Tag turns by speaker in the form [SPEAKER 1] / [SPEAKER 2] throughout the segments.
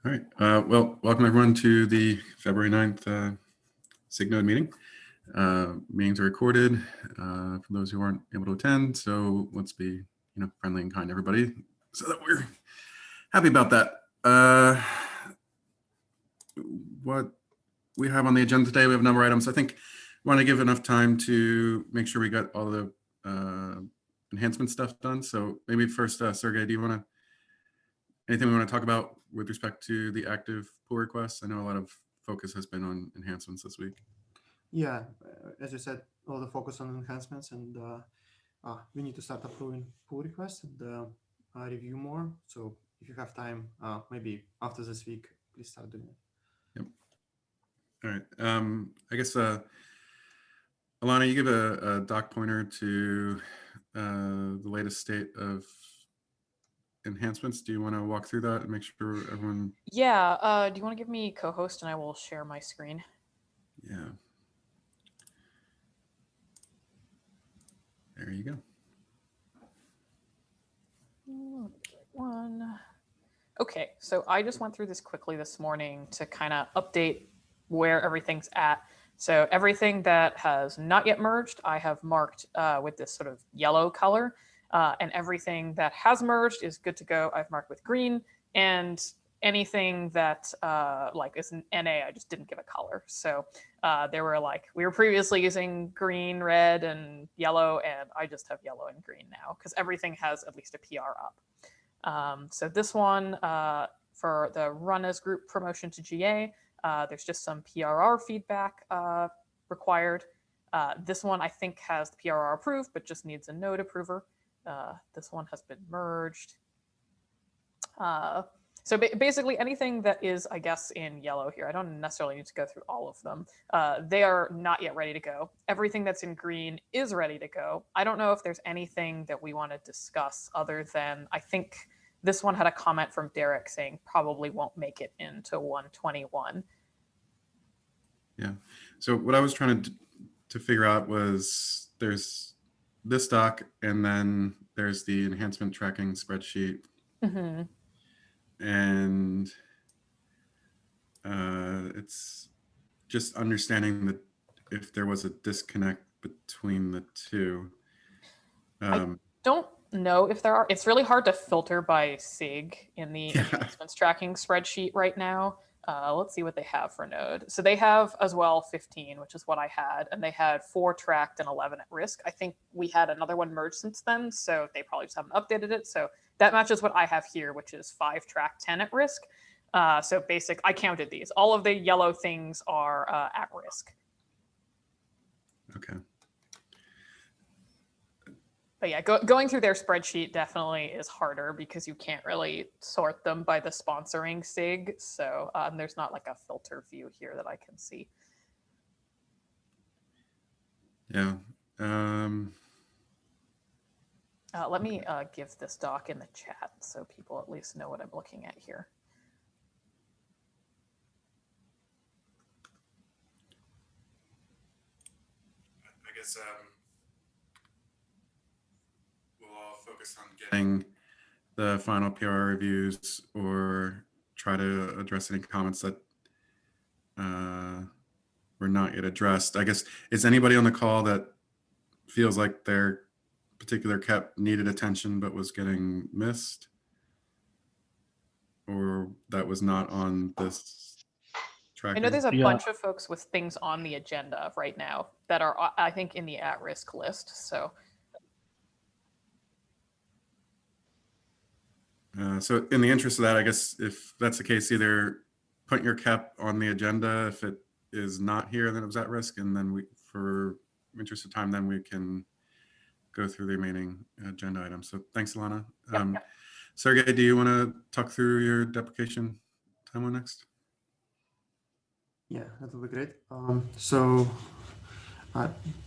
[SPEAKER 1] All right. Well, welcome everyone to the February 9th SIG Node meeting. Meetings are recorded for those who aren't able to attend. So let's be, friendly and kind to everybody so that we're happy about that. What we have on the agenda today, we have a number of items. I think we want to give enough time to make sure we got all the enhancement stuff done. So maybe first, Sergey, do you want to, anything we want to talk about with respect to the active pull requests? I know a lot of focus has been on enhancements this week.
[SPEAKER 2] Yeah, as you said, all the focus on enhancements, and we need to start approving pull requests and review more. So if you have time, maybe after this week, please start doing it.
[SPEAKER 1] Yep. All right. I guess, Alana, you give a doc pointer to the latest state of enhancements. Do you want to walk through that and make sure everyone?
[SPEAKER 3] Yeah. Do you want to give me co-host and I will share my screen?
[SPEAKER 1] Yeah. There you go.
[SPEAKER 3] One. Okay, so I just went through this quickly this morning to kind of update where everything's at. So everything that has not yet merged, I have marked with this sort of yellow color. And everything that has merged is good to go. I've marked with green. And anything that like is an NA, I just didn't give a color. So there were we were previously using green, red, and yellow, and I just have yellow and green now because everything has at least a PR up. So this one for the run as group promotion to GA, there's just some PRR feedback required. This one I think has the PRR approved, but just needs a node approver. This one has been merged. So basically anything that is, I guess, in yellow here, I don't necessarily need to go through all of them. They are not yet ready to go. Everything that's in green is ready to go. I don't know if there's anything that we want to discuss other than, I think this one had a comment from Derek saying probably won't make it into 121.
[SPEAKER 1] Yeah. So what I was trying to figure out was there's this doc and then there's the enhancement tracking spreadsheet.
[SPEAKER 3] Mm-hmm.
[SPEAKER 1] And it's just understanding that if there was a disconnect between the two.
[SPEAKER 3] I don't know if there are. It's really hard to filter by SIG in the enhancements tracking spreadsheet right now. Let's see what they have for Node. So they have as well 15, which is what I had, and they had 4 tracked and 11 at risk. I think we had another one merged since then, so they probably just haven't updated it. So that matches what I have here, which is 5 tracked, 10 at risk. So I counted these. All of the yellow things are at risk.
[SPEAKER 1] Okay.
[SPEAKER 3] But yeah, going through their spreadsheet definitely is harder because you can't really sort them by the sponsoring SIG. So there's not like a filter view here that I can see.
[SPEAKER 1] Yeah.
[SPEAKER 3] Let me give this doc in the chat so people at least know what I'm looking at here.
[SPEAKER 1] I guess we'll all focus on getting the final PR reviews or try to address any comments that were not yet addressed. I guess, is anybody on the call that feels like their particular KEP needed attention but was getting missed? Or that was not on this tracking?
[SPEAKER 3] I know there's a bunch of folks with things on the agenda right now that are, I think, in the at-risk list. So
[SPEAKER 1] so in the interest of that, I guess if that's the case, either put your KEP on the agenda if it is not here, then it was at risk, and then for interest of time, then we can go through the remaining agenda items. So thanks, Alana.
[SPEAKER 3] Yep.
[SPEAKER 1] Sergey, do you want to talk through your deprecation timeline next?
[SPEAKER 2] Yeah, that would be great. So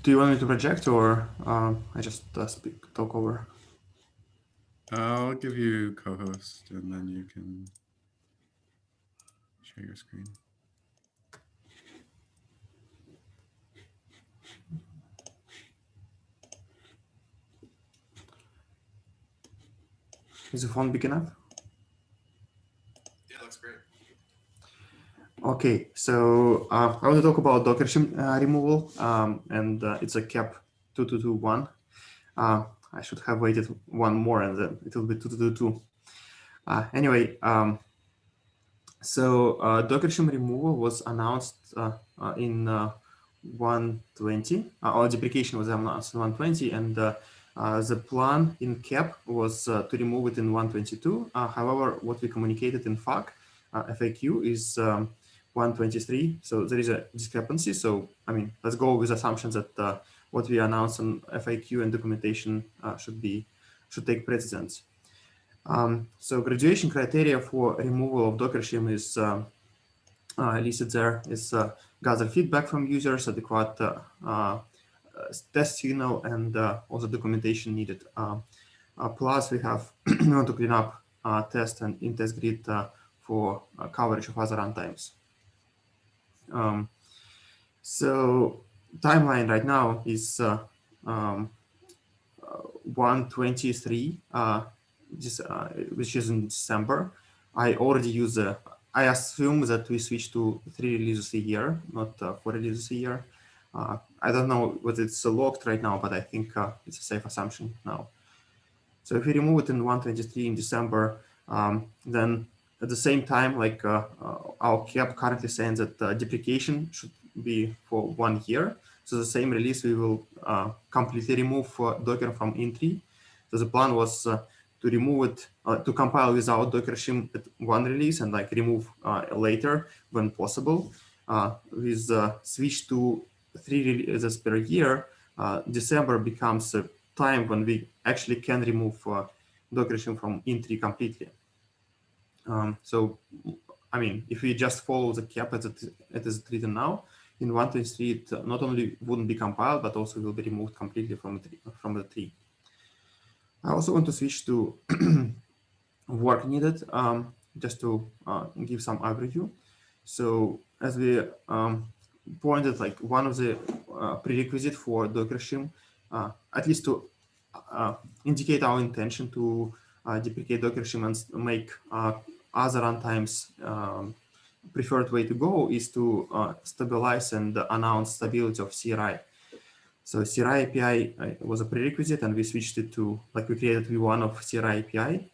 [SPEAKER 2] do you want me to project or I just talk over?
[SPEAKER 1] I'll give you co-host and then you can share your screen.
[SPEAKER 2] Is the phone big enough?
[SPEAKER 1] Yeah, looks great.
[SPEAKER 2] Okay, so I want to talk about Docker shim removal, and it's a cap 2221. I should have waited one more, and then it will be 2222. Anyway, so Docker shim removal was announced in 120, or deprecation was announced in 120, and the plan in CAP was to remove it in 122. However, what we communicated in FAQ is 123. So there is a discrepancy. So, I mean, let's go with assumptions that what we announced on FAQ and documentation should take precedence. So graduation criteria for removal of Docker shim is listed there. Is gather feedback from users, adequate test signal, and also documentation needed. Plus, we have we want to clean up test and in-test grid for coverage of other runtimes. So timeline right now is 123, which is in December. I already use I assume that we switch to 3 releases a year, not 4 releases a year. I don't know whether it's locked right now, but I think it's a safe assumption now. So if we remove it in 123 in December, then at the same time, like our CAP currently saying that deprecation should be for 1 year. So the same release, we will completely remove Docker from in3. So the plan was to remove it, to compile without Docker shim at 1 release and like remove later when possible. With switch to 3 releases per year, December becomes a time when we actually can remove Docker shim from in3 completely. So, I mean, if we just follow the cap as it is written now, in 123, it not only wouldn't be compiled, but also will be removed completely from the tree. I also want to switch to work needed, just to give some overview. So as we pointed, like one of the prerequisite for Docker shim, at least to indicate our intention to deprecate Docker shim and make other runtimes preferred way to go is to stabilize and announce stability of CRI. So CRI API was a prerequisite, and we switched it to, like, we created V1 of CRI API.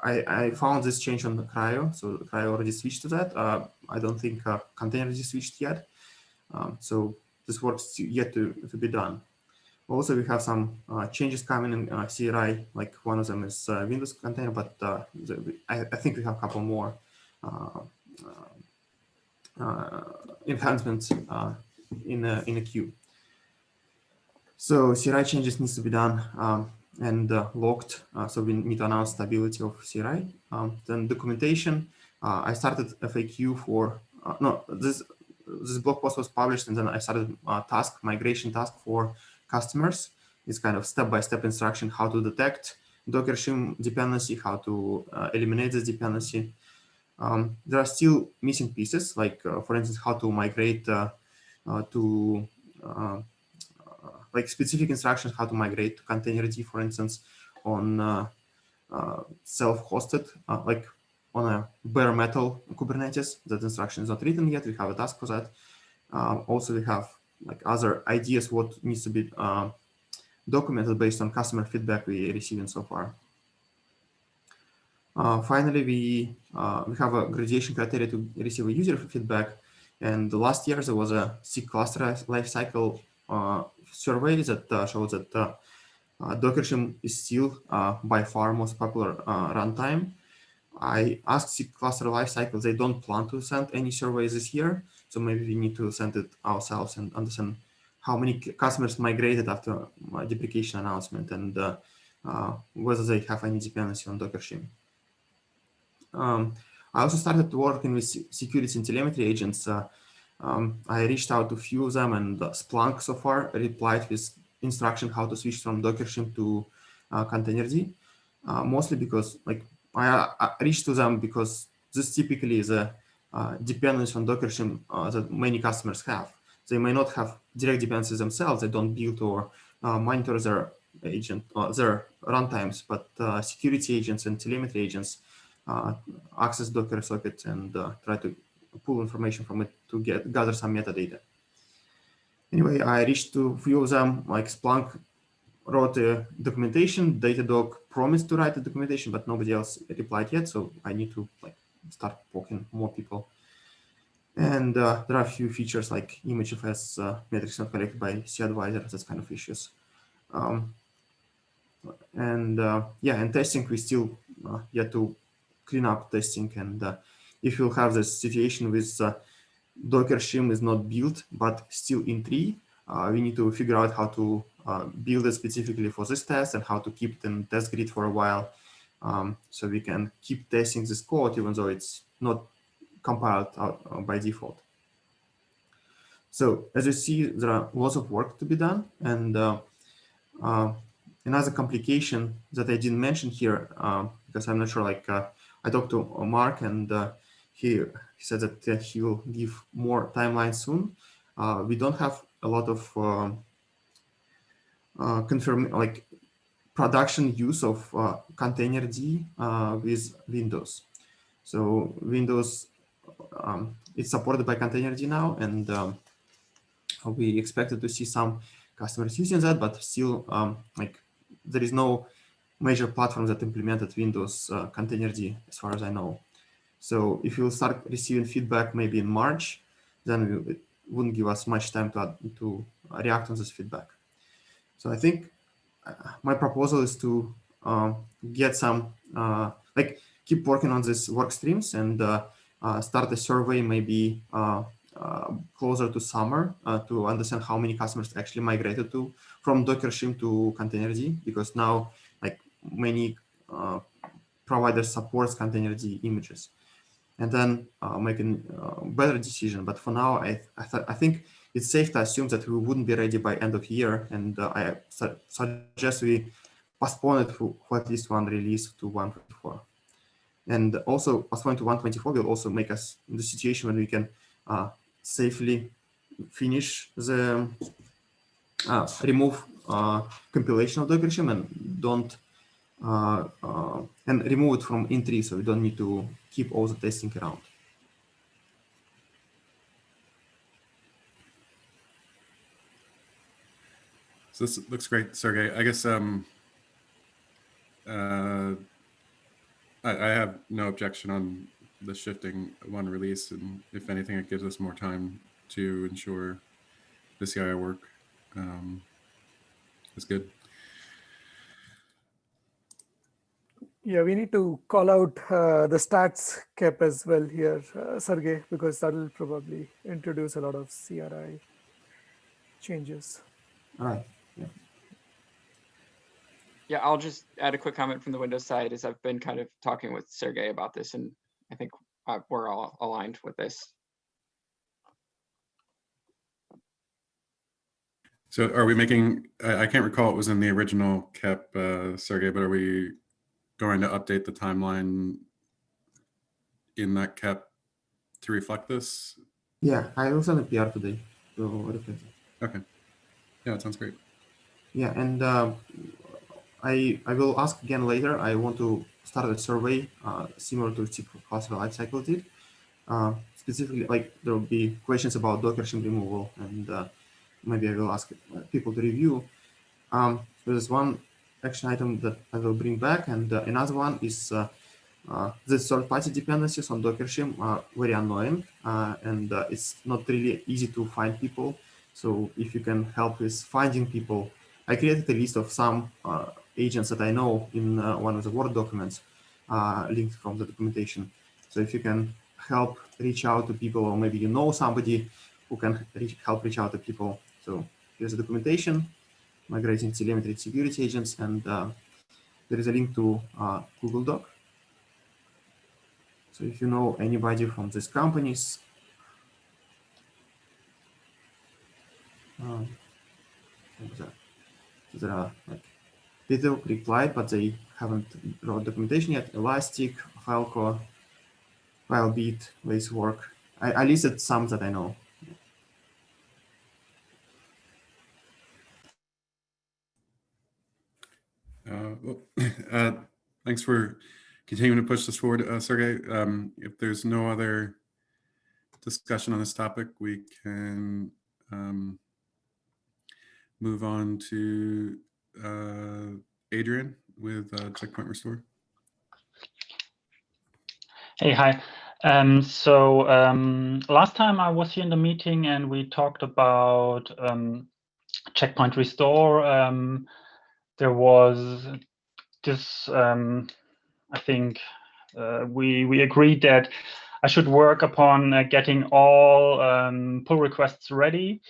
[SPEAKER 2] I found this change on the CRI-O, so CRI-O already switched to that. I don't think containers is switched yet. So this work's yet to be done. Also, we have some changes coming in CRI, like one of them is Windows container, but I think we have a couple more enhancements in a queue. So CRI changes needs to be done and locked. So we need to announce stability of CRI. Then documentation. I started FAQ for this blog post was published, and then I started migration task for customers. It's kind of step-by-step instruction how to detect Docker shim dependency, how to eliminate this dependency. There are still missing pieces, like for instance, how to migrate like specific instructions how to migrate to containerd, for instance, on self-hosted, like on a bare metal Kubernetes. That instruction is not written yet. We have a task for that. Also, we have like other ideas what needs to be documented based on customer feedback we receiving so far. Finally, we have a graduation criteria to receive a user feedback. And last year there was a SIG cluster lifecycle survey that shows that Docker shim is still by far most popular runtime. I asked SIG cluster lifecycle, they don't plan to send any surveys this year, so maybe we need to send it ourselves and understand how many customers migrated after deprecation announcement and whether they have any dependency on Docker shim. I also started working with security and telemetry agents. I reached out to a few of them, and Splunk so far replied with instruction how to switch from Docker shim to containerd. Mostly because, like, I reached to them because this typically is a dependence on Docker shim that many customers have. They may not have direct dependencies themselves. They don't build or monitor their agent or their runtimes, but security agents and telemetry agents access Docker socket and try to pull information from it to gather some metadata. Anyway, I reached to a few of them, like Splunk wrote a documentation, Datadog promised to write the documentation, but nobody else replied yet. So I need to start poking more people. And there are a few features like ImageFS metrics not collected by CAdvisor, that's kind of issues. And testing, we still yet to clean up testing. And if you have this situation with Docker shim is not built, but still in tree, we need to figure out how to build it specifically for this test and how to keep it in test grid for a while. So we can keep testing this code even though it's not compiled out by default. So as you see, there are lots of work to be done. And another complication that I didn't mention here, because I'm not sure, I talked to Mark and he said that he will give more timeline soon. We don't have a lot of production use of containerd with Windows. So Windows, it's supported by containerd now, and we expected to see some customers using that, but still, there is no major platform that implemented Windows containerd as far as I know. So if you'll start receiving feedback maybe in March, then it wouldn't give us much time to react on this feedback. So I think my proposal is to get some, keep working on these work streams and start a survey maybe closer to summer to understand how many customers actually migrated from Docker shim to containerd, because now many providers supports containerd images. And then making a better decision. But for now, I think it's safe to assume that we wouldn't be ready by end of year. And I suggest we postpone it for at least one release to 1.24. And also postpone to 1.24 will also make us in the situation when we can safely finish the remove compilation of Docker shim and don't and remove it from in-tree, so we don't need to keep all the testing around.
[SPEAKER 1] So this looks great, Sergey. I guess I have no objection on the shifting one release, and if anything, it gives us more time to ensure the CI work is good.
[SPEAKER 4] Yeah, we need to call out the stats cap as well here, Sergey, because that will probably introduce a lot of CRI changes.
[SPEAKER 2] All right.
[SPEAKER 5] Yeah, I'll just add a quick comment from the Windows side, as I've been kind of talking with Sergey about this, and I think we're all aligned with this.
[SPEAKER 1] So are we making, I can't recall what was in the original cap, Sergey, but are we going to update the timeline in that cap to reflect this?
[SPEAKER 2] Yeah, I will send a PR today to reflect it.
[SPEAKER 1] Okay. Yeah, that sounds great.
[SPEAKER 2] Yeah, and I will ask again later. I want to start a survey similar to cluster lifecycle did. Specifically, there will be questions about Docker shim removal, and maybe I will ask people to review. There's one action item that I will bring back, and another one is the third-party dependencies on Docker shim are very annoying, and it's not really easy to find people. So if you can help with finding people, I created a list of some agents that I know in one of the Word documents linked from the documentation. So if you can help reach out to people, or maybe you know somebody who can help reach out to people. So here's the documentation, migrating telemetry security agents, and there is a link to Google Doc. So if you know anybody from these companies, there are people replied, but they haven't wrote documentation yet. Elastic, Filecore, Filebeat, Lacework. I listed some that I know.
[SPEAKER 1] Thanks for continuing to push this forward, Sergey. If there's no other discussion on this topic, we can move on to Adrian with Checkpoint Restore.
[SPEAKER 6] Hey, hi. Last time I was here in the meeting and we talked about Checkpoint Restore. There was this, I think we agreed that I should work upon getting all pull requests ready.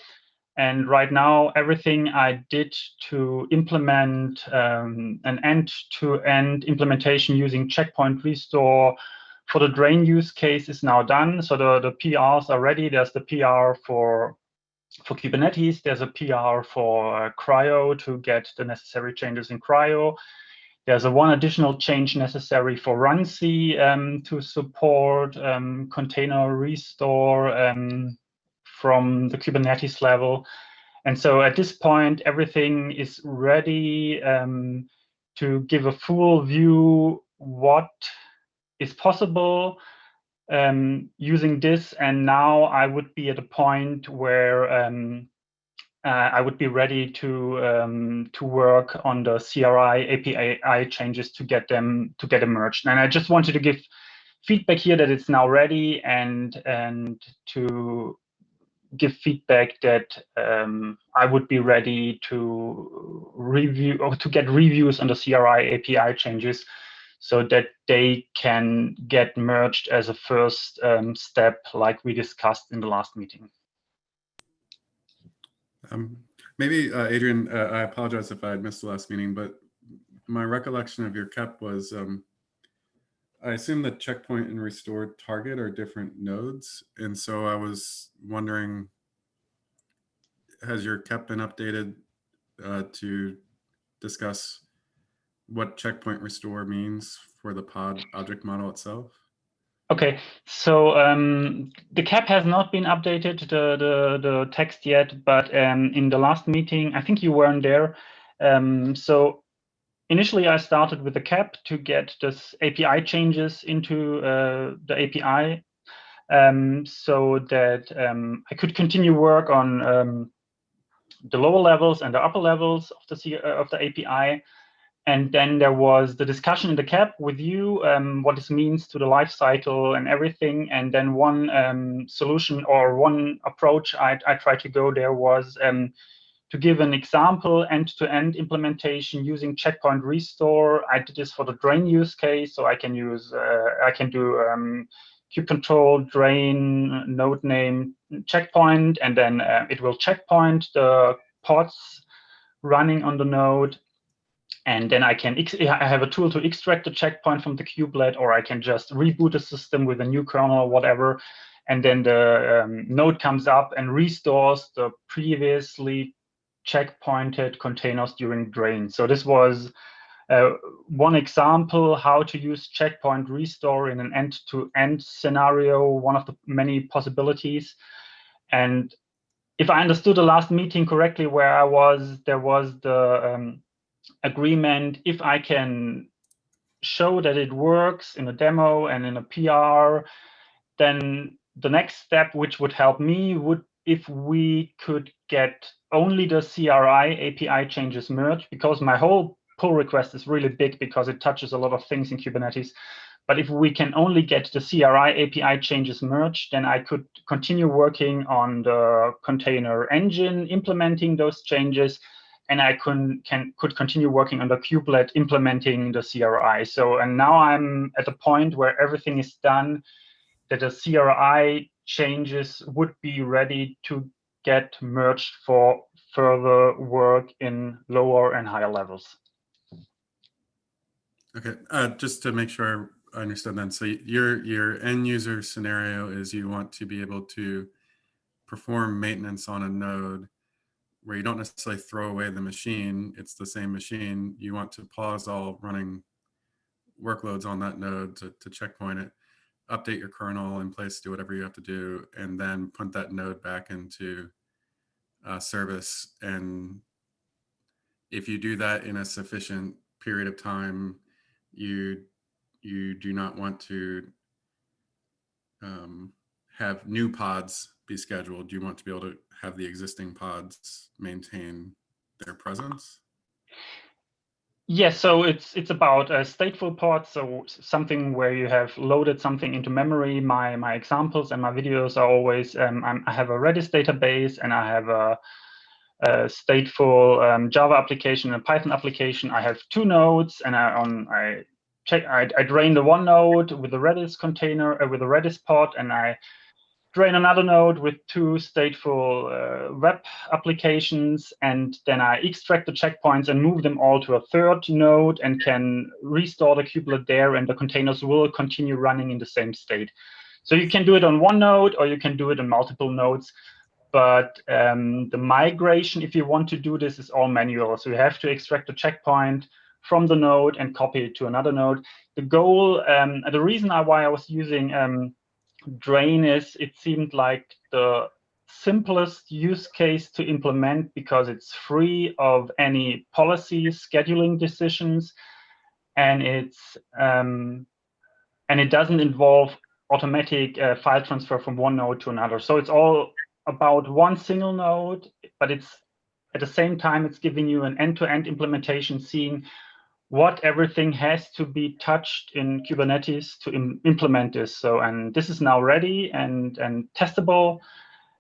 [SPEAKER 6] And right now, everything I did to implement an end-to-end implementation using Checkpoint Restore for the drain use case is now done. So the PRs are ready. There's the PR for Kubernetes. There's a PR for Cryo to get the necessary changes in Cryo. There's one additional change necessary for runc to support container restore from the Kubernetes level. And so at this point, everything is ready to give a full view what is possible using this. And now I would be at a point where I would be ready to work on the CRI API changes to get them merged. And I just wanted to give feedback here that it's now ready and to give feedback that I would be ready to review or to get reviews on the CRI API changes so that they can get merged as a first step like we discussed in the last meeting.
[SPEAKER 1] Maybe, Adrian, I apologize if I had missed the last meeting, but my recollection of your KEP was, I assume that Checkpoint and Restore target are different nodes. And so I was wondering, has your KEP been updated to discuss what Checkpoint Restore means for the pod object model itself?
[SPEAKER 6] Okay, so the KEP has not been updated, the text yet, but in the last meeting, I think you weren't there. So initially, I started with the KEP to get this API changes into the API so that I could continue work on the lower levels and the upper levels of the API. And then there was the discussion in the KEP with you, what this means to the life cycle and everything. And then one solution or one approach I tried to go there was to give an example end-to-end implementation using Checkpoint Restore. I did this for the drain use case, so I can use I can do kube control, drain, node name, checkpoint, and then it will checkpoint the pods running on the node. And then I have a tool to extract the checkpoint from the kubelet, or I can just reboot the system with a new kernel or whatever. And then the node comes up and restores the previously checkpointed containers during drain. So this was one example how to use Checkpoint Restore in an end-to-end scenario, one of the many possibilities. And if I understood the last meeting correctly, where I was, there was the agreement, if I can show that it works in a demo and in a PR, then the next step, which would help me, would if we could get only the CRI API changes merged, because my whole pull request is really big because it touches a lot of things in Kubernetes. But if we can only get the CRI API changes merged, then I could continue working on the container engine, implementing those changes, and I could continue working on the kubelet, implementing the CRI. So, and now I'm at a point where everything is done, that the CRI changes would be ready to get merged for further work in lower and higher levels.
[SPEAKER 1] Okay, just to make sure I understood then. So your end user scenario is you want to be able to perform maintenance on a node where you don't necessarily throw away the machine. It's the same machine. You want to pause all running workloads on that node to checkpoint it, update your kernel in place, do whatever you have to do, and then put that node back into service. And if you do that in a sufficient period of time, you you do not want to have new pods be scheduled. You want to be able to have the existing pods maintain their presence.
[SPEAKER 6] Yes, so it's about a stateful pod, so something where you have loaded something into memory. My examples and my videos are always I have a Redis database, and I have a stateful Java application and a Python application. I have 2 nodes, and I drain the one node with a Redis container with a Redis pod, and I drain another node with 2 stateful web applications, and then I extract the checkpoints and move them all to a 3rd node and can restore the kubelet there, and the containers will continue running in the same state. So you can do it on one node, or you can do it on multiple nodes. But the migration, if you want to do this, is all manual. So you have to extract the checkpoint from the node and copy it to another node. The goal, the reason why I was using drain is it seemed like the simplest use case to implement, because it's free of any policy scheduling decisions, and it doesn't involve automatic file transfer from one node to another. So it's all about one single node, but it's at the same time it's giving you an end-to-end implementation, seeing what everything has to be touched in Kubernetes to implement this. So, and this is now ready and testable.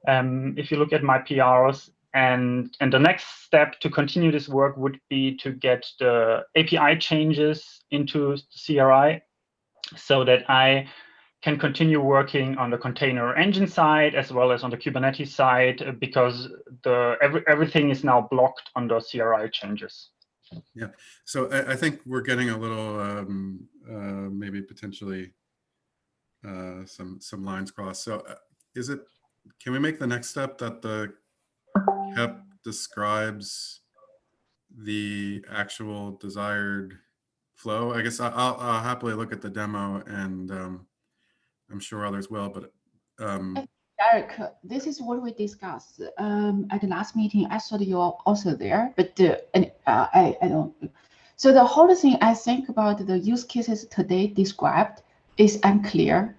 [SPEAKER 6] If you look at my PRs, and the next step to continue this work would be to get the API changes into CRI, so that I can continue working on the container engine side as well as on the Kubernetes side, because everything is now blocked under CRI changes.
[SPEAKER 1] Yeah, so I think we're getting a little maybe potentially some lines crossed. So can we make the next step that the KEP describes the actual desired flow? I guess I'll happily look at the demo, and I'm sure others will, but
[SPEAKER 7] Derek, this is what we discussed at the last meeting. I thought you were also there, but I don't. So the whole thing I think about the use cases today described is unclear,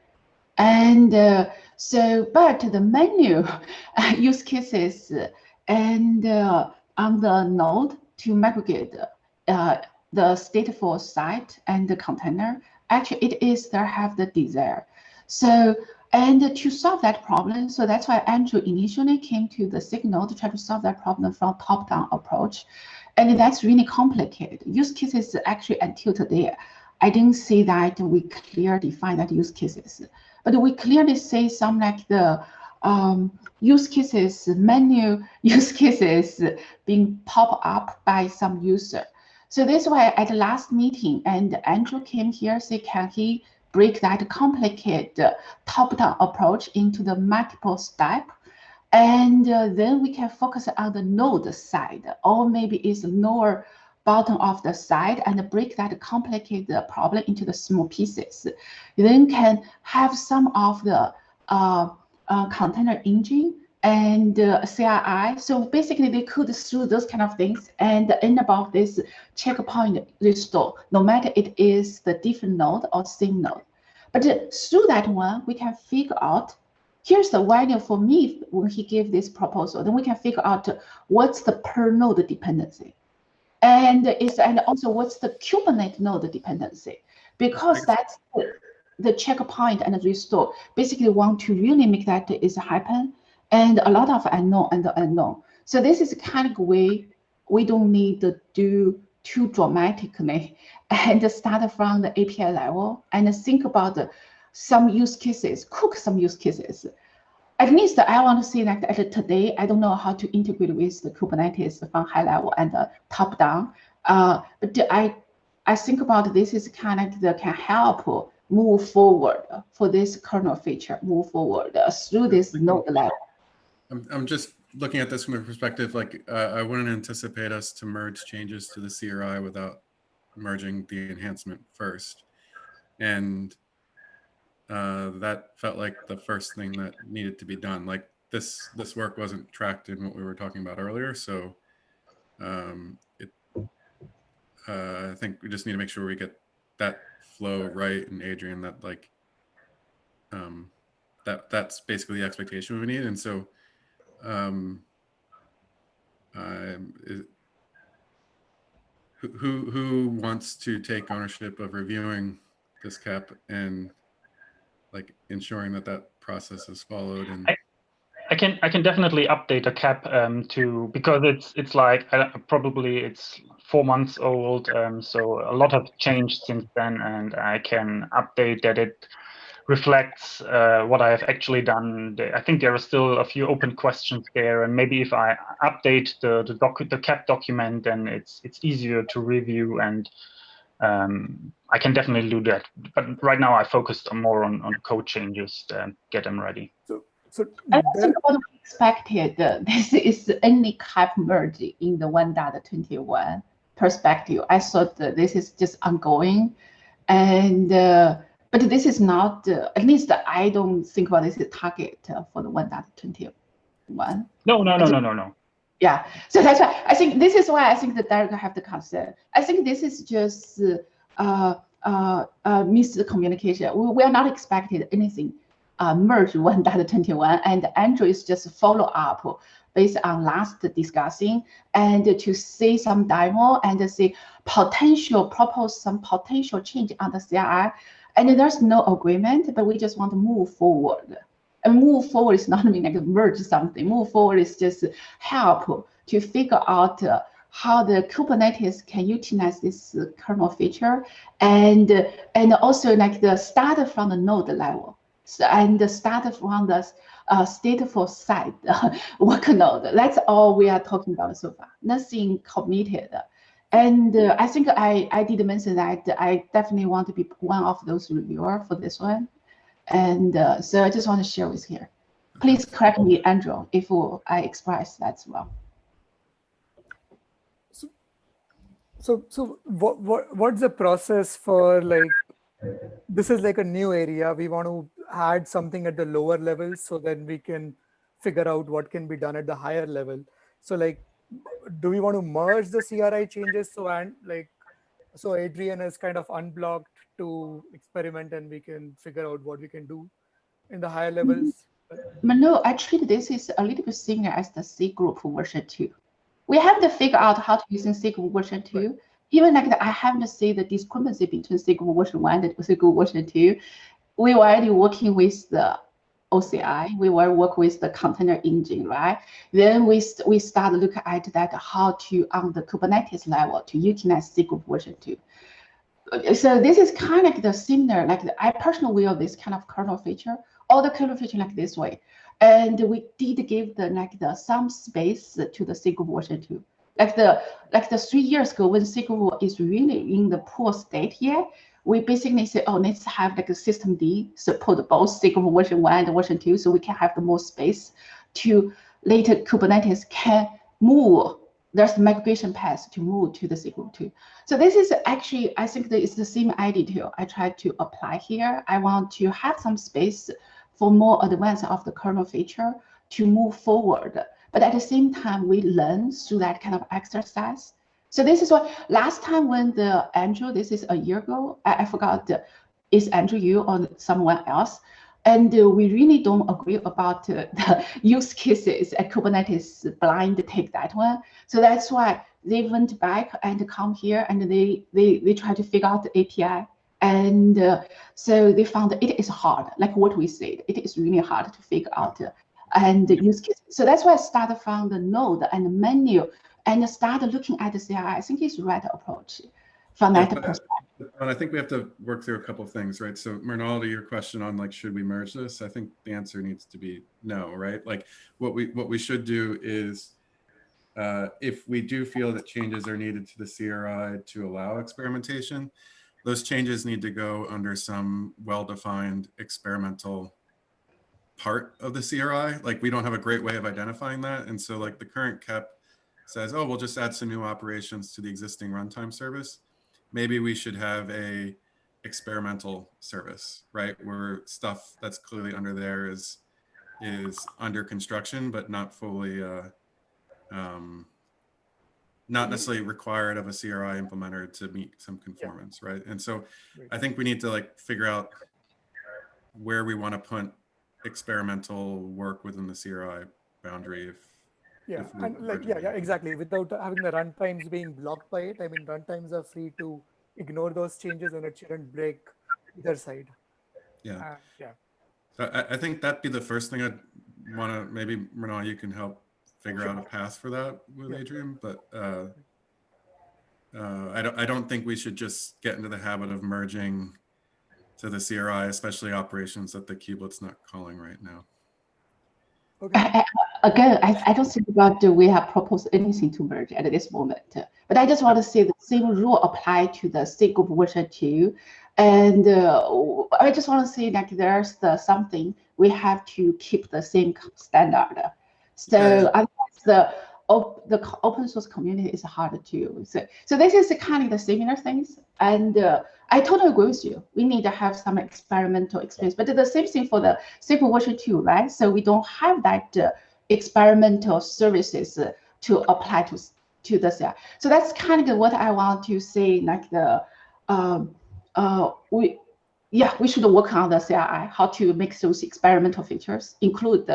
[SPEAKER 7] and but the menu use cases and on the node to aggregate the stateful site and the container, actually it is there have the desire. So. And to solve that problem, so that's why Andrew initially came to the SIG Node to try to solve that problem from top-down approach. And that's really complicated. Use cases actually until today, I didn't see that we clearly define that use cases. But we clearly say some like the use cases, menu use cases being pop up by some user. So that's why at the last meeting, and Andrew came here, say, can he break that complicated top-down approach into the multiple step, and then we can focus on the node side, or maybe it's lower bottom of the side, and break that complicated problem into the small pieces. You then can have some of the container engine and CRI. So basically they could through those kind of things and end about this checkpoint restore, no matter it is the different node or same node. But through that one, we can figure out, here's the value for me when he gave this proposal. Then we can figure out what's the per node dependency. And also what's the Kubernetes node dependency, because that's the checkpoint and the restore. Basically want to really make that is happen. And a lot of unknown. So this is the kind of way we don't need to do too dramatically and start from the API level and think about some use cases, cook some use cases. At least I want to say that today, I don't know how to integrate with the Kubernetes from high level and top down. But I think about this is kind of that can help move forward for this kernel feature, move forward through this node level.
[SPEAKER 1] I'm just looking at this from a perspective, like I wouldn't anticipate us to merge changes to the CRI without merging the enhancement first. And that felt like the first thing that needed to be done. Like this work wasn't tracked in what we were talking about earlier. So I think we just need to make sure we get that flow right, and Adrian, that like that's basically the expectation we need. And so who wants to take ownership of reviewing this cap and like ensuring that that process is followed? And
[SPEAKER 6] I can definitely update a cap to, because it's like probably it's 4 months old, so a lot has changed since then, and I can update that it reflects what I have actually done. I think there are still a few open questions there, and maybe if I update the cap document, then it's easier to review, and I can definitely do that. But right now I focused more on code changes to get them ready.
[SPEAKER 4] So
[SPEAKER 7] I think what we expected, this is only cap merge in the 1.21 perspective. I thought that this is just ongoing, and but this is not. At least I don't think about this as a target for the 1.21.
[SPEAKER 6] No.
[SPEAKER 7] Yeah, so that's why I think this is why I think the director have to consider. I think this is just miscommunication. We are not expecting anything merge 1.21, and Andrew is just follow up based on last discussing and to see some demo and see propose some potential change on the CRI. And there's no agreement, but we just want to move forward. And move forward is not mean like merge something. Move forward is just help to figure out how the Kubernetes can utilize this kernel feature, and also like the start from the node level, and start from the stateful side work node. That's all we are talking about so far. Nothing committed. And I think I did mention that I definitely want to be one of those reviewers for this one. And so I just want to share with here. Please correct me, Andrew, if I express that well.
[SPEAKER 4] So what's the process for, like, this is like a new area, we want to add something at the lower level so then we can figure out what can be done at the higher level. So like, do we want to merge the CRI changes so Adrian is kind of unblocked to experiment and we can figure out what we can do in the higher levels?
[SPEAKER 7] But no, I treat this is a little bit similar as the C group version 2. We have to figure out how to use in C group version 2. Right. Even like I have to see the discrepancy between C group version 1 and C group version 2. We were already working with the OCI. We were working with the container engine, right? Then we start to look at that how to on the Kubernetes level to utilize C group version 2. So this is kind of like the similar, like I personally will this kind of kernel feature, all the kernel feature like this way. And we did give some space to the C group version 2. Like the 3 years ago when C group is really in the poor state here, we basically say, oh, let's have like a system D support both C group version 1 and version 2, so we can have the more space to later Kubernetes can move. There's a migration path to move to the C group 2. So this is actually, I think that it's the same idea too. I try to apply here. I want to have some space for more advance of the kernel feature to move forward. But at the same time, we learn through that kind of exercise. So this is what last time when the Andrew, this is a year ago, I forgot, is Andrew you or someone else? And we really don't agree about the use cases at Kubernetes blind take that one. So that's why they went back and come here and they try to figure out the API. And so they found that it is hard, like what we said, it is really hard to figure out and the use cases. So that's why I started from the node and the menu and started looking at the CI. I think it's the right approach from that perspective.
[SPEAKER 1] And I think we have to work through a couple of things, right? So Mernal, to your question on like, should we merge this? I think the answer needs to be no, right? Like what we should do is if we do feel that changes are needed to the CRI to allow experimentation, those changes need to go under some well-defined experimental part of the CRI. Like we don't have a great way of identifying that. And so like the current cap says, oh, we'll just add some new operations to the existing runtime service. Maybe we should have a experimental service, right? Where stuff that's clearly under there is under construction, but not fully not necessarily required of a CRI implementer to meet some conformance, right? And so I think we need to like figure out where we want to put experimental work within the CRI boundary.
[SPEAKER 4] Yeah,
[SPEAKER 1] if we
[SPEAKER 4] and like,
[SPEAKER 1] merge it.
[SPEAKER 4] exactly. Without having the runtimes being blocked by it, I mean, runtimes are free to ignore those changes and it shouldn't break either side.
[SPEAKER 1] Yeah.
[SPEAKER 4] Yeah.
[SPEAKER 1] So I think that'd be the first thing I'd want to, maybe Mrinal, you can help figure out a path for that with Adrian, but I don't think we should just get into the habit of merging to the CRI, especially operations that the kubelet's not calling right now.
[SPEAKER 7] Okay. Again, I don't think that we have proposed anything to merge at this moment, but I just want to say the same rule apply to the SIG version 2. And I just want to say that there's something we have to keep the same standard. So otherwise the open source community is hard to. So this is kind of the similar things. And I totally agree with you. We need to have some experimental experience, but the same thing for the SIG version 2, right? So we don't have that experimental services to apply to the CI. So that's kind of what I want to say, like the we should work on the CI, how to make those experimental features, include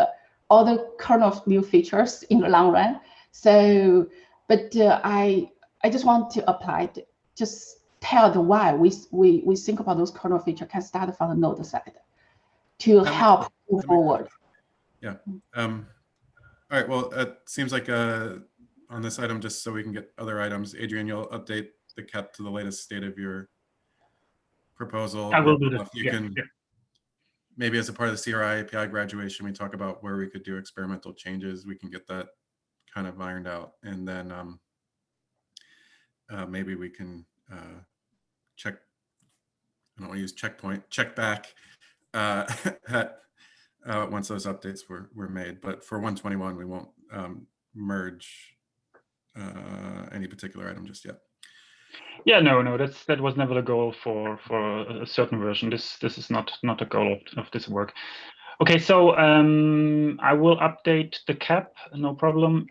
[SPEAKER 7] all the kernel new features in the long run. So, but I just want to apply it, just tell the why we think about those kernel features can start from the node side to help move forward.
[SPEAKER 1] Yeah. All right, well, it seems like on this item, just so we can get other items, Adrian, you'll update the CAP to the latest state of your proposal.
[SPEAKER 6] I will do that.
[SPEAKER 1] You can, maybe as a part of the CRI API graduation, we talk about where we could do experimental changes. We can get that kind of ironed out. And then maybe we can check, I don't want to use checkpoint, check back at once those updates were made. But for 121, we won't merge any particular item just yet.
[SPEAKER 6] Yeah, no, that was never the goal for a certain version. This is not a goal of this work. Okay, so I will update the CAP, no problem.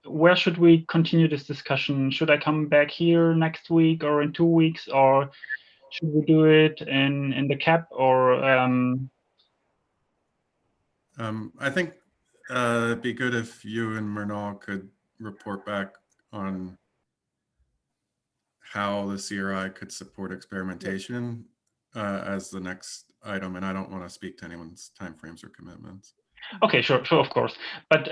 [SPEAKER 6] Where should we continue this discussion? Should I come back here next week or in 2 weeks, or should we do it in the CAP, or
[SPEAKER 1] I think it'd be good if you and Mrinal could report back on how the CRI could support experimentation as the next item, and I don't want to speak to anyone's timeframes or commitments.
[SPEAKER 6] Okay, sure, of course. But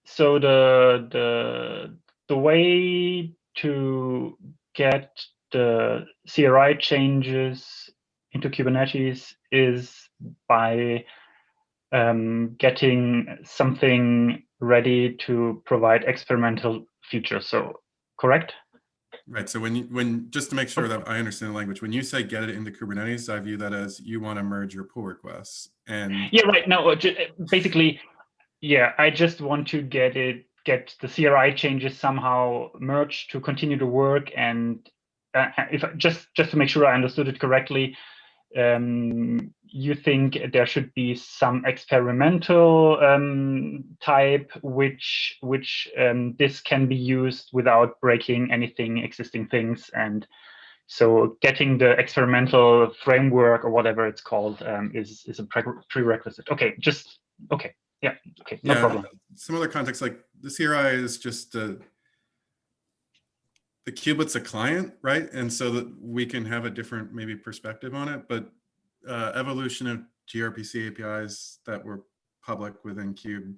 [SPEAKER 6] so the way to get the CRI changes into Kubernetes is by getting something ready to provide experimental features. So, correct?
[SPEAKER 1] Right. So when just to make sure that I understand the language, when you say get it into Kubernetes, I view that as you want to merge your pull requests. And
[SPEAKER 6] yeah, right. No, basically, yeah, I just want to get the CRI changes somehow merged to continue to work. And if just to make sure I understood it correctly, you think there should be some experimental type which this can be used without breaking anything existing things, and so getting the experimental framework or whatever it's called is a prerequisite. Okay, yeah, okay, no problem.
[SPEAKER 1] Some other context, like the CRI is just the kubelet's a client, right? And so that we can have a different maybe perspective on it, but evolution of gRPC APIs that were public within Kube,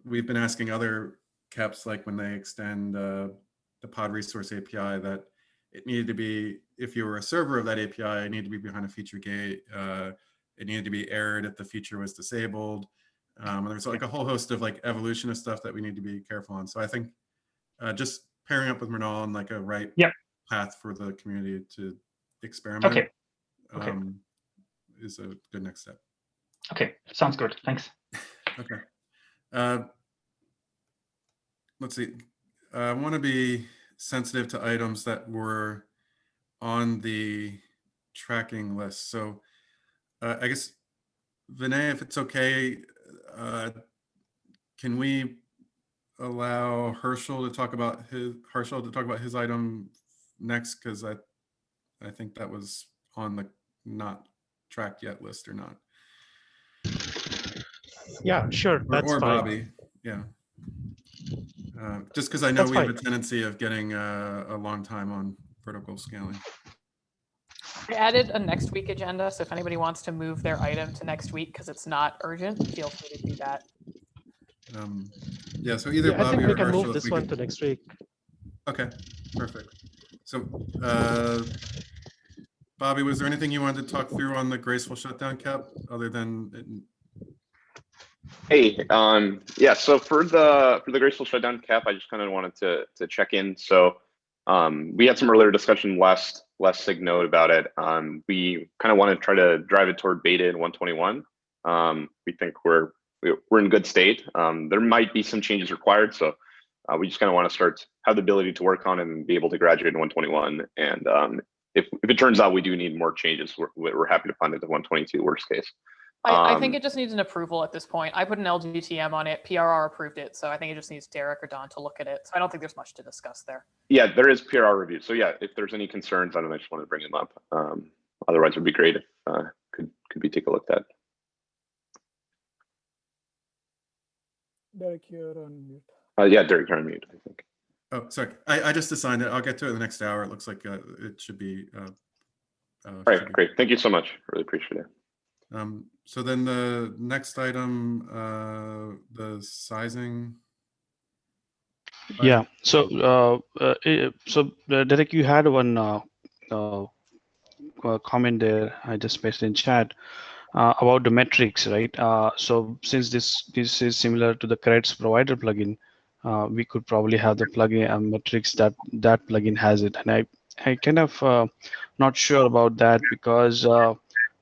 [SPEAKER 1] we've been asking other CAPs, like when they extend the pod resource API, that it needed to be, if you were a server of that API, it needed to be behind a feature gate. It needed to be errored if the feature was disabled. And there's like a whole host of like evolution of stuff that we need to be careful on. So I think just pairing up with Mrinal on like a right path for the community to experiment is a good next step.
[SPEAKER 6] Okay, sounds good. Thanks.
[SPEAKER 1] Okay. Let's see. I want to be sensitive to items that were on the tracking list. So I guess, Vinay, if it's okay, can we allow Herschel to talk about his item next, because I think that was on the not tracked yet list or not.
[SPEAKER 8] Yeah, sure. That's
[SPEAKER 1] Or
[SPEAKER 8] fine.
[SPEAKER 1] Bobby, yeah. Just because I know
[SPEAKER 8] That's
[SPEAKER 1] we have
[SPEAKER 8] fine.
[SPEAKER 1] a tendency of getting a long time on vertical scaling.
[SPEAKER 3] I added a next week agenda, so if anybody wants to move their item to next week because it's not urgent, feel free to do that.
[SPEAKER 1] Yeah, so either
[SPEAKER 8] Yeah, I think
[SPEAKER 1] Bobby
[SPEAKER 8] we
[SPEAKER 1] or
[SPEAKER 8] can
[SPEAKER 1] Herschel,
[SPEAKER 8] move
[SPEAKER 1] if
[SPEAKER 8] this
[SPEAKER 1] we
[SPEAKER 8] one
[SPEAKER 1] could.
[SPEAKER 8] to next week.
[SPEAKER 1] Okay, perfect. So, Bobby, was there anything you wanted to talk through on the graceful shutdown cap other than?
[SPEAKER 9] Hey, yeah. So for the graceful shutdown cap, I just kind of wanted to check in. So, we had some earlier discussion last SIG Node about it. We kind of want to try to drive it toward beta in 121. We think we're in good state. There might be some changes required, so we just kind of want to have the ability to work on it and be able to graduate in 121. And if it turns out we do need more changes, we're happy to fund it to 122 worst case.
[SPEAKER 3] I think it just needs an approval at this point. I put an LGTM on it. PRR approved it, so I think it just needs Derek or Don to look at it. So I don't think there's much to discuss there.
[SPEAKER 9] Yeah, there is PRR review. So yeah, if there's any concerns on it, I just want to bring them up. Otherwise, it would be great if could we take a look at that.
[SPEAKER 4] Derek, you're on mute.
[SPEAKER 9] Yeah, Derek, you're on mute, I think.
[SPEAKER 1] Oh, sorry. I just assigned it. I'll get to it in the next hour. It looks like it should be.
[SPEAKER 9] All right, great. Thank you so much. Really appreciate it.
[SPEAKER 1] So then the next item, the sizing.
[SPEAKER 10] Yeah. So Derek, you had one comment there. I just pasted in chat about the metrics, right? So since this is similar to the credits provider plugin, we could probably have the plugin metrics that plugin has it, and I kind of not sure about that because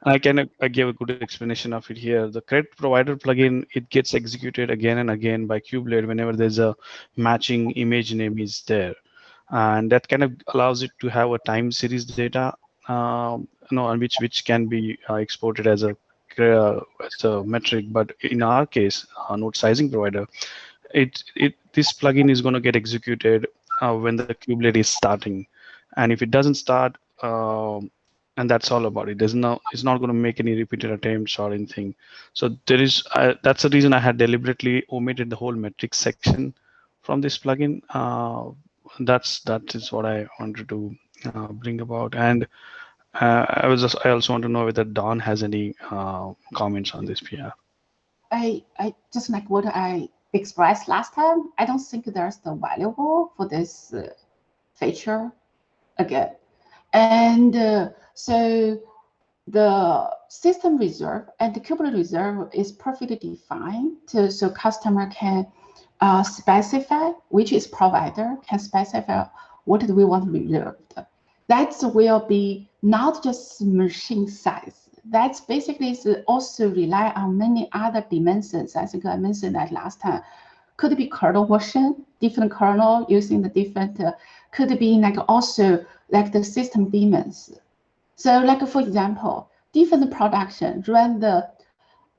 [SPEAKER 10] I gave a good explanation of it here. The credit provider plugin, it gets executed again and again by Kubelet whenever there's a matching image name is there, and that kind of allows it to have a time series data, on which can be exported as a metric. But in our case, node sizing provider, this plugin is going to get executed when the kubelet is starting, and if it doesn't start, and that's all about it. It's not going to make any repeated attempts or anything. So there is that's the reason I had deliberately omitted the whole metrics section from this plugin. That is what I wanted to bring about. And I also want to know whether Don has any comments on this PR.
[SPEAKER 7] I just like what I expressed last time. I don't think there's the valuable for this feature again. And so the system reserve and the Kubernetes reserve is perfectly defined so customer can specify which is provider, can specify what do we want reserved. That will be not just machine size. That's basically also rely on many other dimensions. I think I mentioned that last time. Could be kernel version, different kernel using the different, could be like also like the system daemons. So like for example, different production run the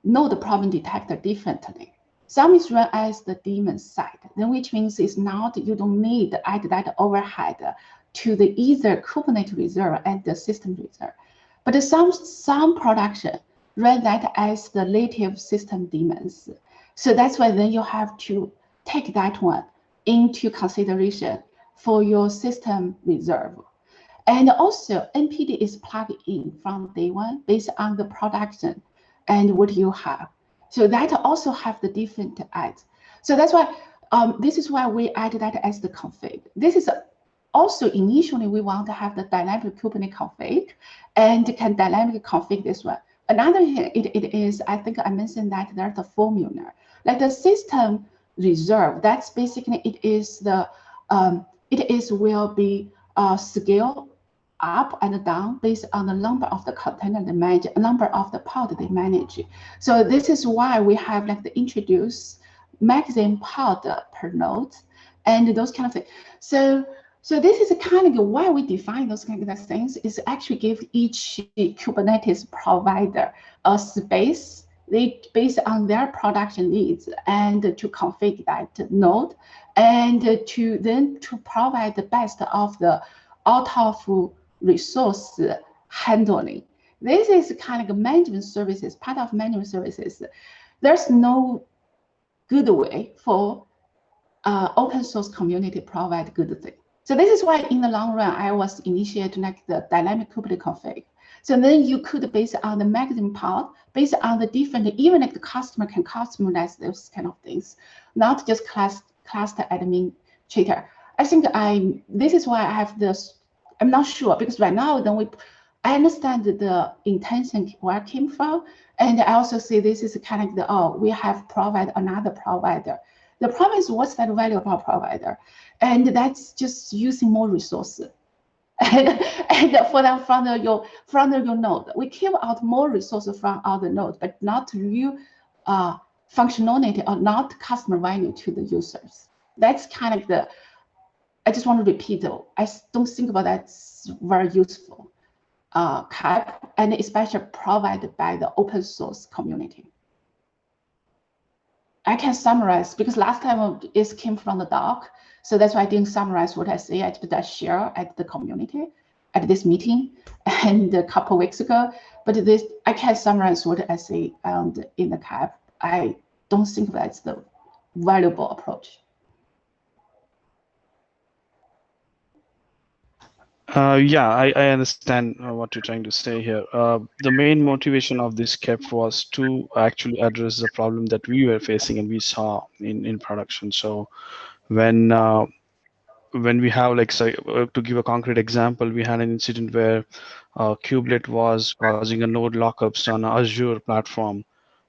[SPEAKER 7] node problem detector differently. Some is run as the daemon side, then which means it's not, you don't need to add that overhead to the either Kubernetes reserve and the system reserve. But some production run that as the native system daemons. So that's why then you have to take that one into consideration for your system reserve. And also NPD is plugged in from day one based on the production and what you have. So that also have the different adds. So that's why this is why we add that as the config. This is also initially we want to have the dynamic Kubernetes config and can dynamically config this one. Another thing it is, I think I mentioned that there's a formula. Like the system reserve, that's basically it is the will be scale up and down based on the number of the container they manage, number of the pod they manage. So this is why we have like the introduce maximum pod per node and those kind of things. So this is kind of why we define those kind of things, is actually give each Kubernetes provider a space they based on their production needs and to configure that node and to provide the best of the out of resource handling. This is kind of management services, part of management services. There's no good way for open source community provide good thing. So this is why in the long run, I was initiating like the dynamic Kubernetes config. So then you could, based on the magazine part, based on the different, even like the customer can customize those kind of things, not just cluster administrator. I think this is why I have this, I'm not sure, because right now then I understand the intention where it came from. And I also see this is kind of the, we have provided another provider. The problem is what's that value of our provider? And that's just using more resources. and for that from your node, we give out more resources from other nodes, but not real functionality or not customer value to the users. That's kind of the, I just want to repeat though, I don't think about that's very useful cap, and especially provided by the open source community. I can summarize because last time it came from the doc, so that's why I didn't summarize what I say. I did share at the community at this meeting and a couple of weeks ago. But this I can summarize what I say and in the cap. I don't think that's the valuable approach.
[SPEAKER 10] Yeah, I understand what you're trying to say here. The main motivation of this KEP was to actually address the problem that we were facing and we saw in production. So when we have, like, say, to give a concrete example, we had an incident where Kubelet was causing a node lockups on Azure platform,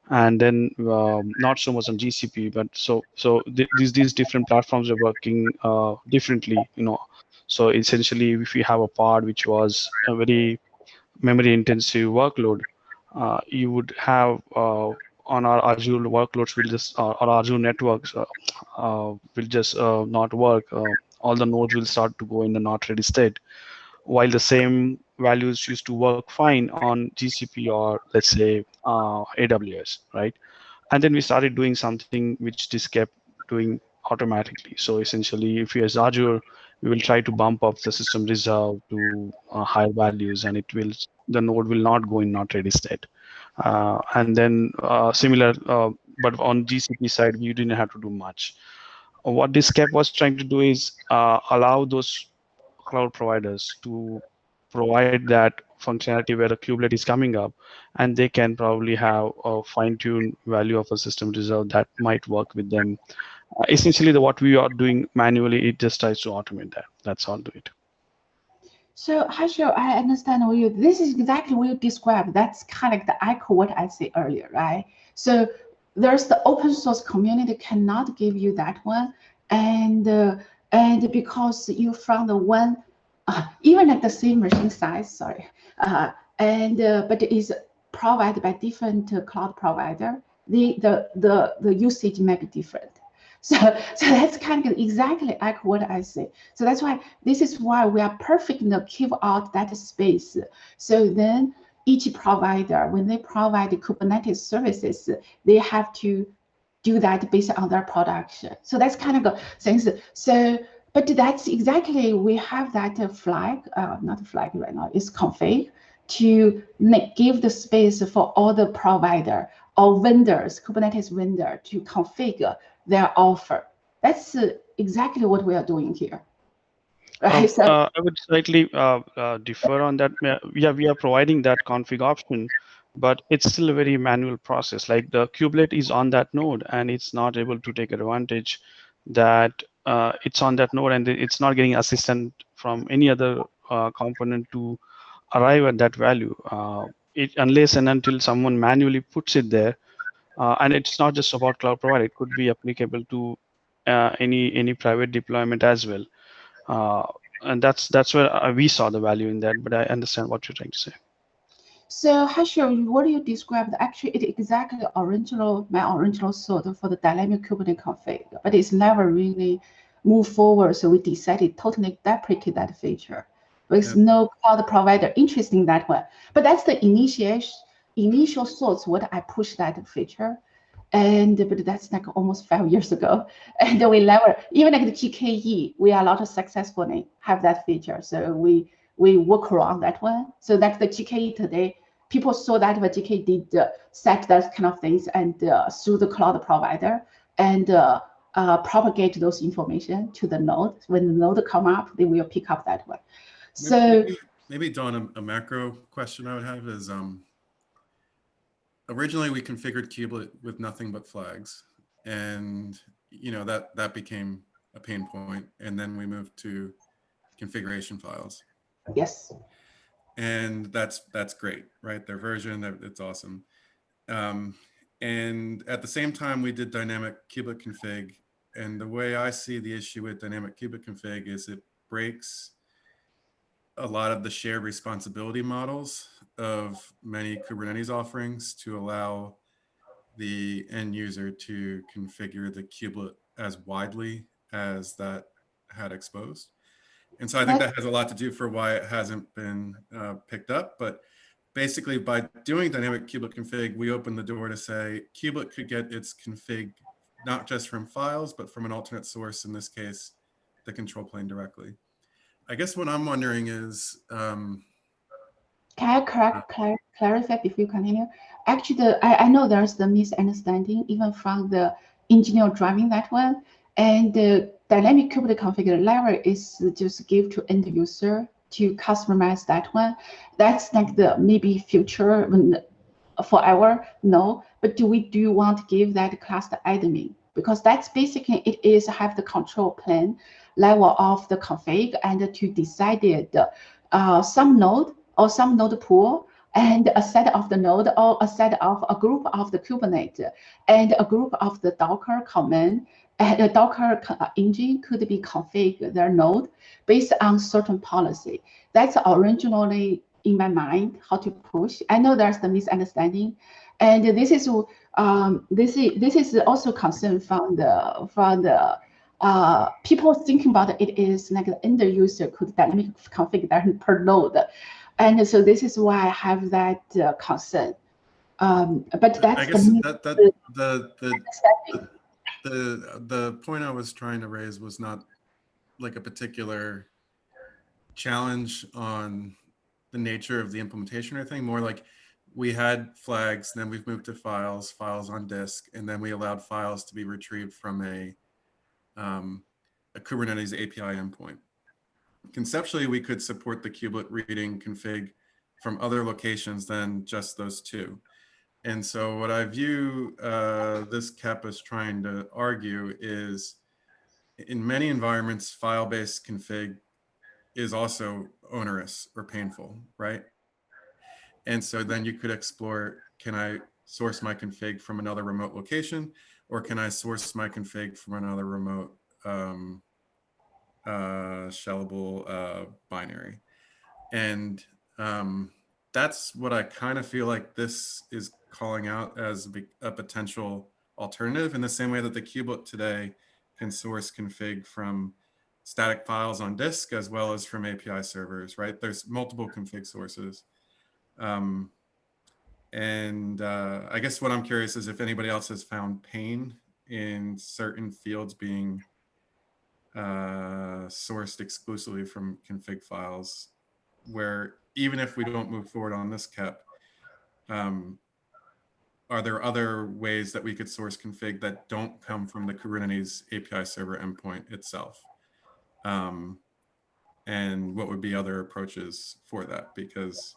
[SPEAKER 10] and then not so much on GCP, but so these different platforms are working differently, you know. So essentially, if we have a pod which was a very memory intensive workload, you would have on our Azure workloads will just our Azure networks will just not work. All the nodes will start to go in the not ready state, while the same values used to work fine on GCP or let's say AWS, right? And then we started doing something which this kept doing automatically. So essentially, if you use Azure, we will try to bump up the system reserve to higher values, and the node will not go in not ready state. And then similar, but on GCP side, we didn't have to do much. What this KEP was trying to do is allow those cloud providers to provide that functionality where a kubelet is coming up, and they can probably have a fine-tuned value of a system reserve that might work with them. Essentially, what we are doing manually, it just tries to automate that. That's all to it.
[SPEAKER 7] So, Harsha, I understand what you. This is exactly what you described. That's kind of the echo what I said earlier, right? So there's the open source community cannot give you that one, and because you from the one, even at the same machine size, sorry, but it is provided by different cloud provider. The usage may be different. So that's kind of exactly like what I say. So that's why this is why we are perfect to give out that space. So then each provider, when they provide the Kubernetes services, they have to do that based on their production. So that's kind of things. So, but that's exactly, we have that flag, not flag right now, it's config to give the space for all the provider or vendors, Kubernetes vendor to configure their offer. That's exactly what we are doing here. Right?
[SPEAKER 10] I would slightly differ on that. Yeah, we are providing that config option, but it's still a very manual process. Like the kubelet is on that node and it's not able to take advantage that it's on that node and it's not getting assistance from any other component to arrive at that value. Unless and until someone manually puts it there. And it's not just about cloud provider, it could be applicable to any private deployment as well. And that's where we saw the value in that, but I understand what you're trying to say.
[SPEAKER 7] So Hashir, what you described, actually it exactly my original thought for the dynamic Kubernetes config, but it's never really moved forward. So we decided totally deprecate that feature. There's no cloud provider interested in that one. But that's the initial thoughts what I pushed that feature. But that's like almost 5 years ago. And we never, even like the GKE, we are not successfully have that feature. So we work around that one. So like the GKE today, people saw that the GKE did set that kind of things and through the cloud provider and propagate those information to the node. When the node come up, they will pick up that one. So
[SPEAKER 1] maybe Dawn, a macro question I would have is, originally we configured kubelet with nothing but flags, and that became a pain point, and then we moved to configuration files.
[SPEAKER 7] Yes.
[SPEAKER 1] And that's great, right? Their version, it's awesome. And at the same time, we did dynamic kubelet config. And the way I see the issue with dynamic kubelet config is it breaks a lot of the shared responsibility models of many Kubernetes offerings to allow the end user to configure the kubelet as widely as that had exposed. And so I think that has a lot to do for why it hasn't been picked up. But basically, by doing dynamic kubelet config, we open the door to say kubelet could get its config not just from files, but from an alternate source, in this case, the control plane directly. I guess what I'm wondering is,
[SPEAKER 7] can I clarify before you continue? Actually, I know there's the misunderstanding even from the engineer driving that one. And the dynamic kubelet configure level is just give to end user to customize that one. That's like the maybe future forever, no. But do you want to give that cluster admin? Because that's basically it is have the control plane level of the config and to decide some node or some node pool and a set of the node or a set of a group of the Kubernetes and a group of the Docker command and a Docker engine could be configured their node based on certain policy. That's originally in my mind how to push. I know there's the misunderstanding, and this is also concern from the people thinking about it is like the end user could dynamic configure that per node, and so this is why I have that concern. But that's
[SPEAKER 1] I guess the point I was trying to raise was not like a particular challenge on the nature of the implementation or anything, more like we had flags, then we've moved to files on disk, and then we allowed files to be retrieved from a Kubernetes API endpoint. Conceptually, we could support the kubelet reading config from other locations than just those two. And so what I view this KEP as trying to argue is in many environments, file-based config is also onerous or painful, right? And so then you could explore, can I source my config from another remote location, or can I source my config from another remote shellable binary? And that's what I kind of feel like this is calling out as a potential alternative, in the same way that the kubelet today can source config from static files on disk as well as from API servers, right? There's multiple config sources. I guess what I'm curious is if anybody else has found pain in certain fields being sourced exclusively from config files, where even if we don't move forward on this KEP, are there other ways that we could source config that don't come from the Kubernetes API server endpoint itself? And what would be other approaches for that? Because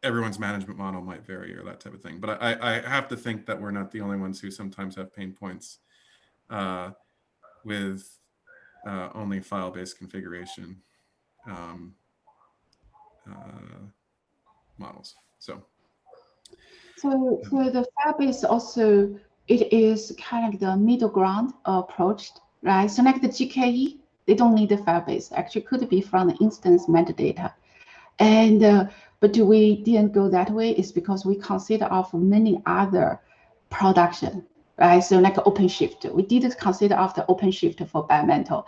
[SPEAKER 1] everyone's management model might vary or that type of thing. But I have to think that we're not the only ones who sometimes have pain points with only file-based configuration models. So
[SPEAKER 7] the file-based also, it is kind of the middle ground approach, right? So like the GKE, they don't need the file-based. Actually, could be from the instance metadata. And but we didn't go that way is because we consider of many other production, right? So like OpenShift, we didn't consider of the OpenShift for environmental,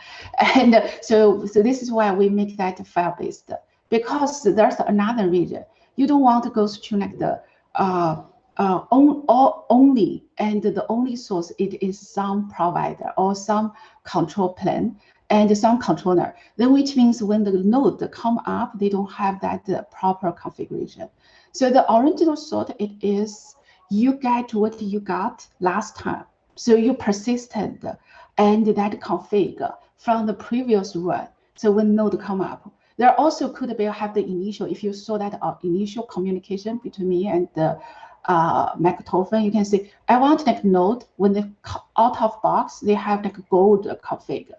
[SPEAKER 7] and so this is why we make that file-based, because there's another reason. You don't want to go to like the only, and the only source, it is some provider or some control plane and some controller. Then which means when the node come up, they don't have that proper configuration. So the original thought, it is you get what you got last time. So you persisted and that config from the previous run. So when node come up, there also could be have the initial, if you saw that initial communication between me and the McToffen, you can say, I want like node when they out of box, they have like a gold config.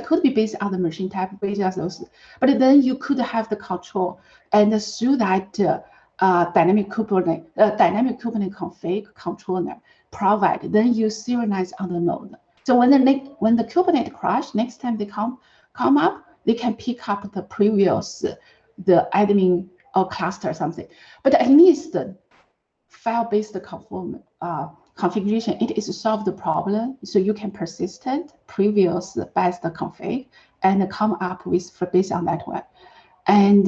[SPEAKER 7] Could be based on the machine type, based on those, but then you could have the control, and through that dynamic Kubernetes config controller provide, then you serialize on the node. So when the Kubernetes crash, next time they come up, they can pick up the previous, the admin or cluster or something. But at least the file-based configuration, it is solve the problem. So you can persistent previous best config and come up with based on that one. And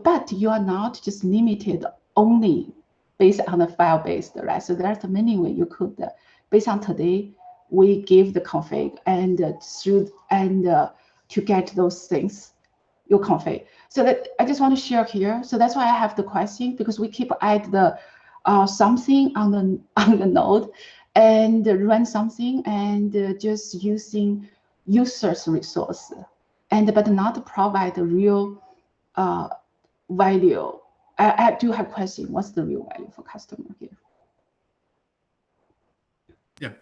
[SPEAKER 7] but you are not just limited only based on the file-based, right? So there's many ways you could, based on today, we give the config and to get those things, your config. So that I just want to share here. So that's why I have the question, because we keep add the something on the node and run something and just using users resource, and but not provide the real value. I do have question. What's the real value for customer here?
[SPEAKER 1] Yeah.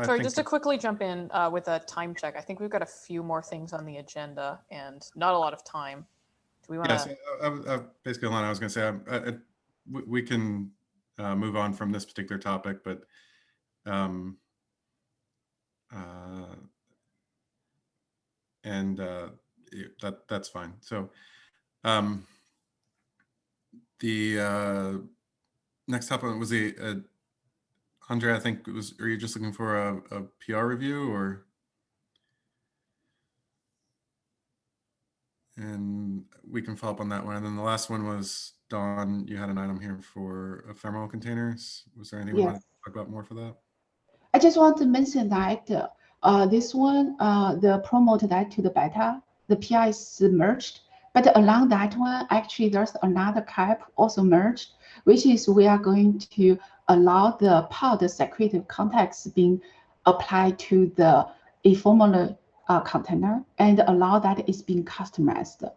[SPEAKER 3] Sorry, just to quickly jump in with a time check. I think we've got a few more things on the agenda and not a lot of time. Do we want to?
[SPEAKER 1] Yeah, so basically, Alana, I was going to say we can move on from this particular topic, but that's fine. So the next topic was Andre, I think are you just looking for a PR review or? And we can follow up on that one. And then the last one was, Dawn, you had an item here for ephemeral containers. Was there anything you want to talk about more for that?
[SPEAKER 7] I just want to mention that this one, the promote that to the beta, the PI is merged, but along that one, actually there's another cap also merged, which is we are going to allow the pod security context being applied to the informal container and allow that is being customized.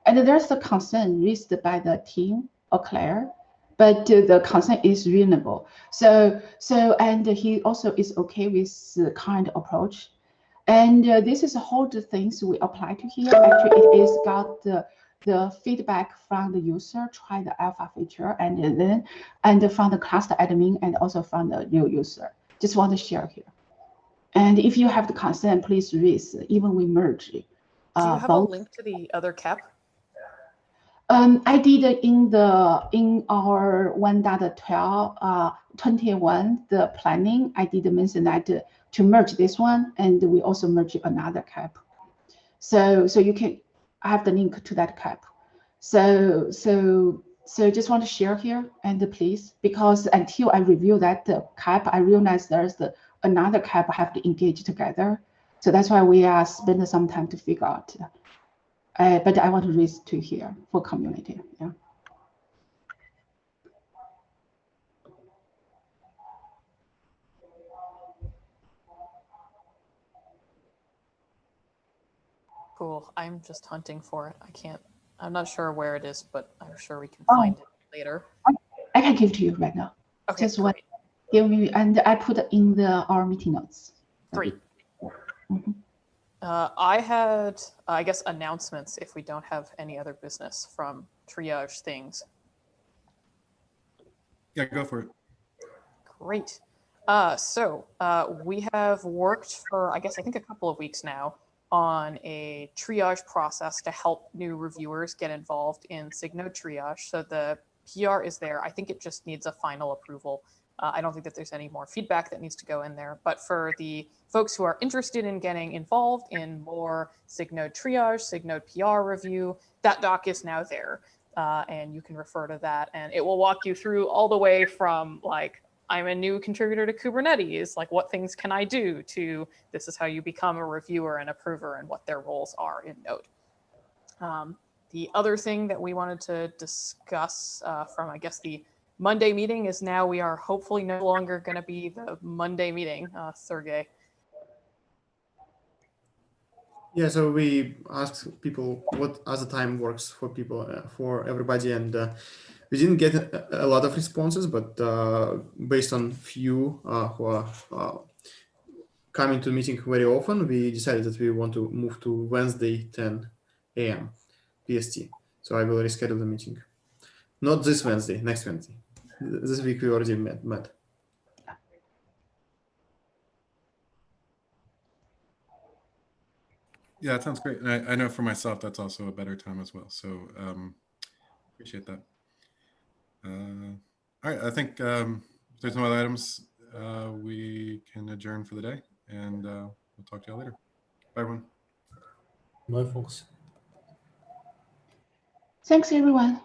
[SPEAKER 7] And there's a concern raised by the team or Claire, but the concern is reasonable. So and he also is okay with the current approach. And this is all the things we apply to here. Actually, it is got the feedback from the user, try the alpha feature, and from the cluster admin, and also from the new user. Just want to share here. And if you have the concern, please raise. Even we merge. Do
[SPEAKER 3] you have a link to the other cap?
[SPEAKER 7] I did in our 1.12 21 the planning. I did mention that to merge this one, and we also merge another cap. So you can have the link to that cap. So just want to share here, and please, because until I review that cap, I realized there's another cap have to engage together. So that's why we are spending some time to figure out. But I want to raise to here for community. Yeah.
[SPEAKER 3] Cool. I'm just hunting for it. I'm not sure where it is, but I'm sure we can find it later.
[SPEAKER 7] I can give to you right now.
[SPEAKER 3] Okay.
[SPEAKER 7] Just one. Give me, and I put in our meeting notes.
[SPEAKER 3] Great. I had, I guess, announcements if we don't have any other business from triage things.
[SPEAKER 1] Yeah, go for it.
[SPEAKER 3] Great. So we have worked for, I think a couple of weeks now on a triage process to help new reviewers get involved in SIG Node triage. So the PR is there. I think it just needs a final approval. I don't think that there's any more feedback that needs to go in there. But for the folks who are interested in getting involved in more SIG Node triage, SIG Node PR review, that doc is now there, and you can refer to that, and it will walk you through all the way from like, I'm a new contributor to Kubernetes, like what things can I do, to this is how you become a reviewer and approver and what their roles are in Node. The other thing that we wanted to discuss from, I guess, the Monday meeting is now we are hopefully no longer going to be the Monday meeting, Sergey.
[SPEAKER 2] Yeah, so we asked people what other time works for people, for everybody, and we didn't get a lot of responses, but based on few who are coming to the meeting very often, we decided that we want to move to Wednesday 10 a.m. PST. So I will reschedule the meeting. Not this Wednesday, next Wednesday. This week we already met.
[SPEAKER 1] Yeah, that sounds great. And I know for myself, that's also a better time as well. So appreciate that. All right, I think if there's no other items, we can adjourn for the day, and we'll talk to you all later. Bye, everyone.
[SPEAKER 8] Bye, folks.
[SPEAKER 7] Thanks, everyone.